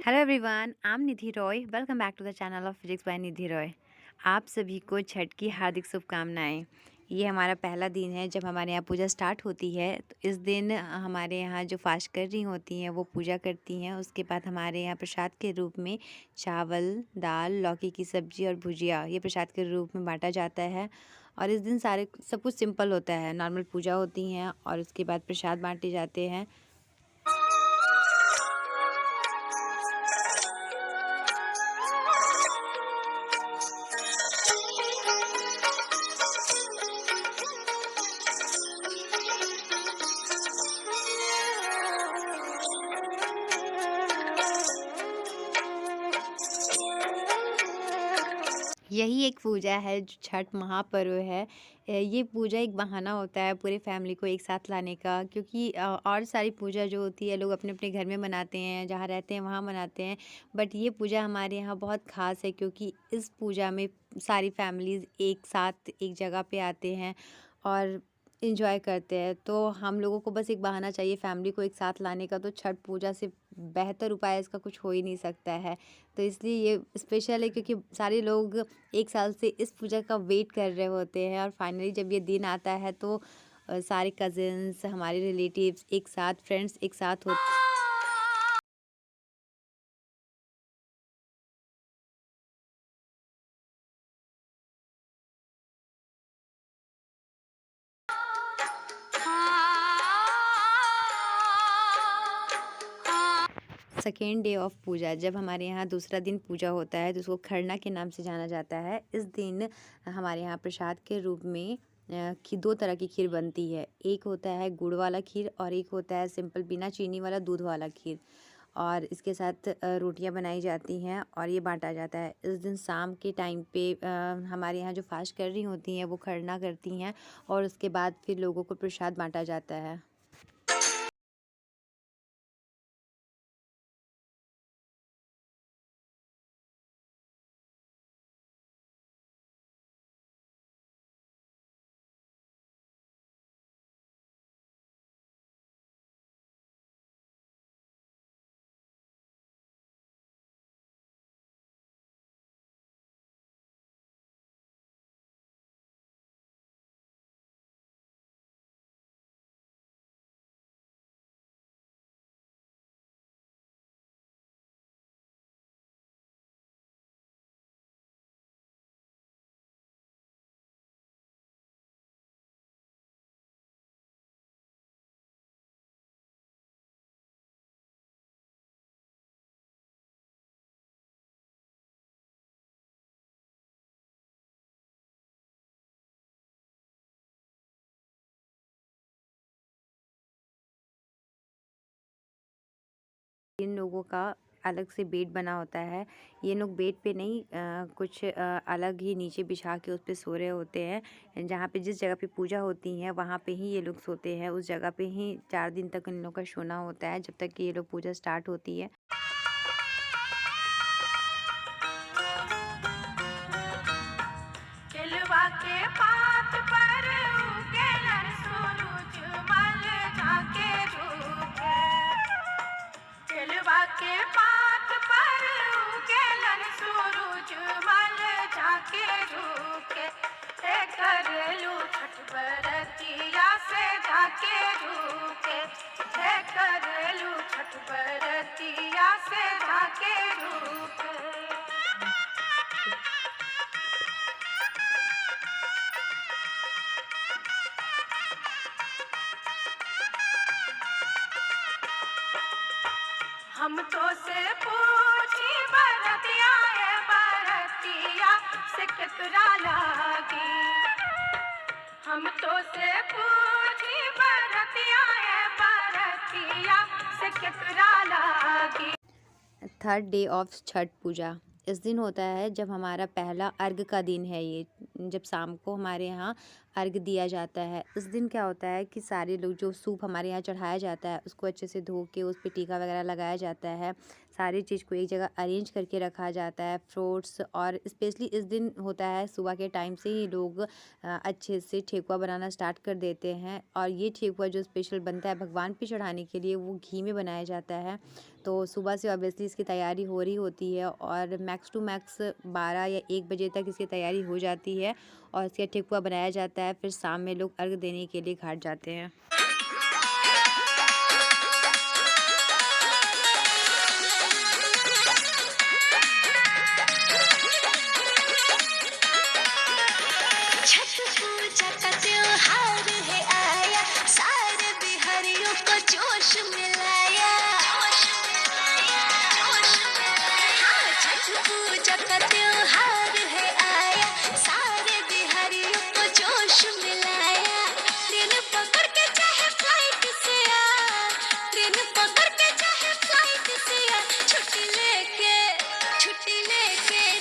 Hello everyone, I am Nidhi Roy. Welcome back to the channel of physics by Nidhi Roy. आप सभी को छठ की हार्दिक शुभकामनाएं। ये हमारा पहला दिन है जब हमारे यहाँ पूजा स्टार्ट होती है। तो इस दिन हमारे यहाँ जो फास्ट कर रही होती हैं वो पूजा करती हैं। उसके बाद हमारे यहाँ प्रसाद के रूप में चावल, दाल, लौकी की सब्ज़ी और भुजिया ये प्रसाद के रूप में बांटा जाता है। और इस दिन सारे सब कुछ सिंपल होता है, नॉर्मल पूजा होती हैं और उसके बाद प्रसाद बांटे जाते हैं। यही एक पूजा है जो छठ महापर्व है। ये पूजा एक बहाना होता है पूरे फैमिली को एक साथ लाने का, क्योंकि और सारी पूजा जो होती है लोग अपने अपने घर में मनाते हैं, जहाँ रहते हैं वहाँ मनाते हैं। बट ये पूजा हमारे यहाँ बहुत ख़ास है क्योंकि इस पूजा में सारी फैमिलीज़ एक साथ एक जगह पे आते हैं और एंजॉय करते हैं। तो हम लोगों को बस एक बहाना चाहिए फैमिली को एक साथ लाने का, तो छठ पूजा से बेहतर उपाय इसका कुछ हो ही नहीं सकता है। तो इसलिए ये स्पेशल है क्योंकि सारे लोग एक साल से इस पूजा का वेट कर रहे होते हैं और फाइनली जब ये दिन आता है तो सारे कज़िन्स, हमारे रिलेटिव्स एक साथ, फ्रेंड्स एक साथ होते। सेकेंड डे ऑफ पूजा, जब हमारे यहाँ दूसरा दिन पूजा होता है तो उसको खरना के नाम से जाना जाता है। इस दिन हमारे यहाँ प्रसाद के रूप में दो तरह की खीर बनती है। एक होता है गुड़ वाला खीर और एक होता है सिंपल बिना चीनी वाला दूध वाला खीर। और इसके साथ रोटियां बनाई जाती हैं और ये बांटा जाता है। इस दिन शाम के टाइम पे हमारे यहाँ जो फास्ट कर रही होती हैं वो खरना करती हैं और उसके बाद फिर लोगों को प्रसाद बांटा जाता है। इन लोगों का अलग से बेड बना होता है। ये लोग बेड पे नहीं कुछ अलग ही नीचे बिछा के उस पे सो रहे होते हैं। जहाँ पे जिस जगह पे पूजा होती है वहाँ पे ही ये लोग सोते हैं। उस जगह पे ही 4 दिन तक इन लोग का सोना होता है जब तक कि ये लोग पूजा स्टार्ट होती है। केलवा के पात पर उगेलन सूरज मल झाके झुके। केलवा के पात पर उगेलन सूरज मल झाके झुके। हे करलू छठ बरतिया से झाके झुके। हे करलू छठ बरतिया से झाके झुके। हम तो से पूछी बरतिया है बरतिया से केकरा लागी। हम तो से पूछी बरतिया है बरतिया से केकरा लागी। थर्ड डे ऑफ छठ पूजा इस दिन होता है जब हमारा पहला अर्घ का दिन है। ये जब शाम को हमारे यहाँ अर्घ दिया जाता है। उस दिन क्या होता है कि सारे लोग, जो सूप हमारे यहाँ चढ़ाया जाता है उसको अच्छे से धो के उस पे टीका वगैरह लगाया जाता है। सारी चीज़ को एक जगह अरेंज करके रखा जाता है। फ्रूट्स, और स्पेशली इस दिन होता है सुबह के टाइम से ही लोग अच्छे से ठेकुआ बनाना स्टार्ट कर देते हैं। और ये ठेकुआ जो स्पेशल बनता है भगवान पे चढ़ाने के लिए, वो घी में बनाया जाता है। तो सुबह से ऑब्वियसली इसकी तैयारी हो रही होती है और मैक्स टू मैक्स 12 या 1 बजे तक इसकी तैयारी हो जाती है और इसका ठेकुआ बनाया जाता है। फिर शाम में लोग अर्घ देने के लिए घाट जाते हैं। छठ पूजा का त्योहार है आया, सारे बिहारियों को जोश मिलाया। हाँ, छठ पूजा का त्योहार है आया, सारे बिहारियों को जोश मिलाया। ट्रेन पकड़ के चाहे फ्लाइट से आ, ट्रेन पकड़ के चाहे फ्लाइट से आ, छुट्टी लेके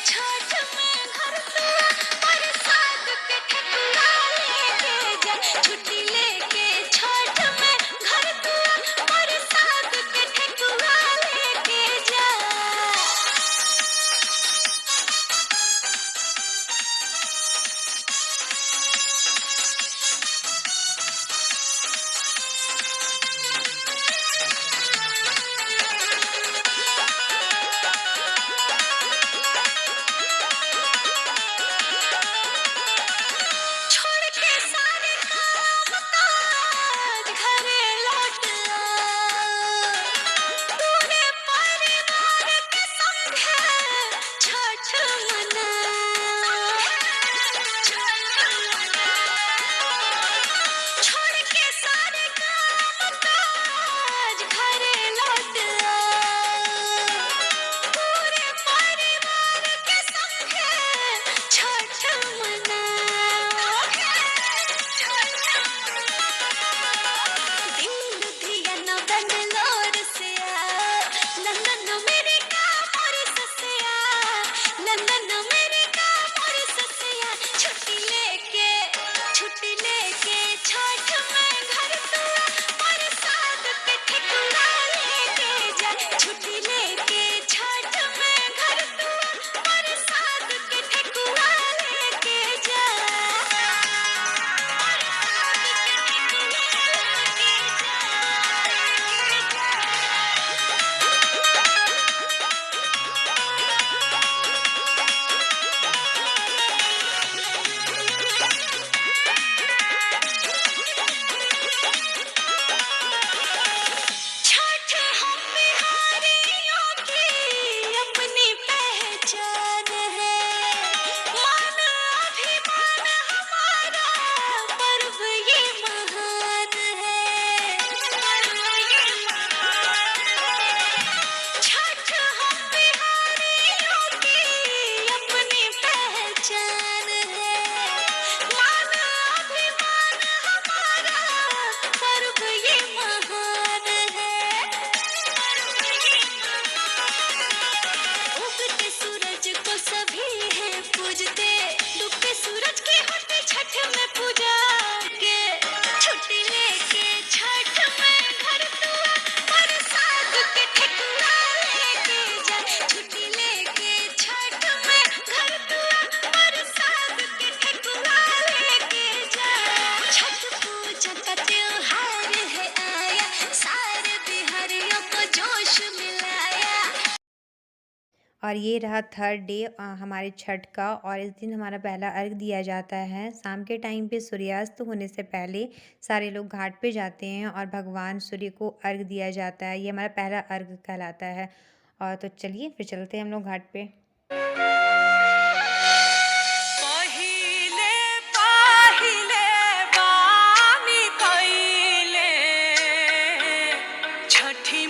छठ में घर पे आ, प्रसाद के ठेकुआ लेके जा। छुट्टी लेके छठ में घर पे आ, प्रसाद के ठेकुआ लेके जा। छोड़ के सारे काम काज घरे लौट आ, पूरे परिवार के संग छठ मना। छोड़ के सारे काम काज घरे लौट आ, पूरे परिवार के संग छठ मना। दिल लुधियाना बेंगलोर से आ, लंदन अमेरिका मॉरिशस से आ, लंदन अमेरिका मॉरिशस से आ। छुट्टी लेके छठ में घर तू आ, प्रसाद के ठेकुआ लेके जा। छुट्टी लेके छठ में घर तू आ, प्रसाद के ठेकुआ लेके जा। छठ हम बिहारियों की अपनी पहचान है, मान अभिमान हमारा पर्व ये महान है। छठ हम बिहारियों की अपनी पहचान है, मान अभिमान हमारा पर्व ये महान है। उगते सूरज को सभी है पूजते, डूबते सूरज की होती छठ में पूजा के। छुट्टी लेके छठ में घर तू आ, प्रसाद के ठेकुआ लेके जा। छुट्टी लेके छठ में घर तू आ, प्रसाद के ठेकुआ लेके जा। छठ पूजा का त्योहार है आया, सारे बिहारियों को जोश मिलाया। और ये रहा थर्ड डे हमारे छठ का। और इस दिन हमारा पहला अर्घ दिया जाता है। शाम के टाइम पे सूर्यास्त होने से पहले सारे लोग घाट पे जाते हैं और भगवान सूर्य को अर्घ दिया जाता है। ये हमारा पहला अर्घ कहलाता है। और तो चलिए फिर चलते हैं हम लोग घाट पे। पहिले पहिले बानी कइले छठी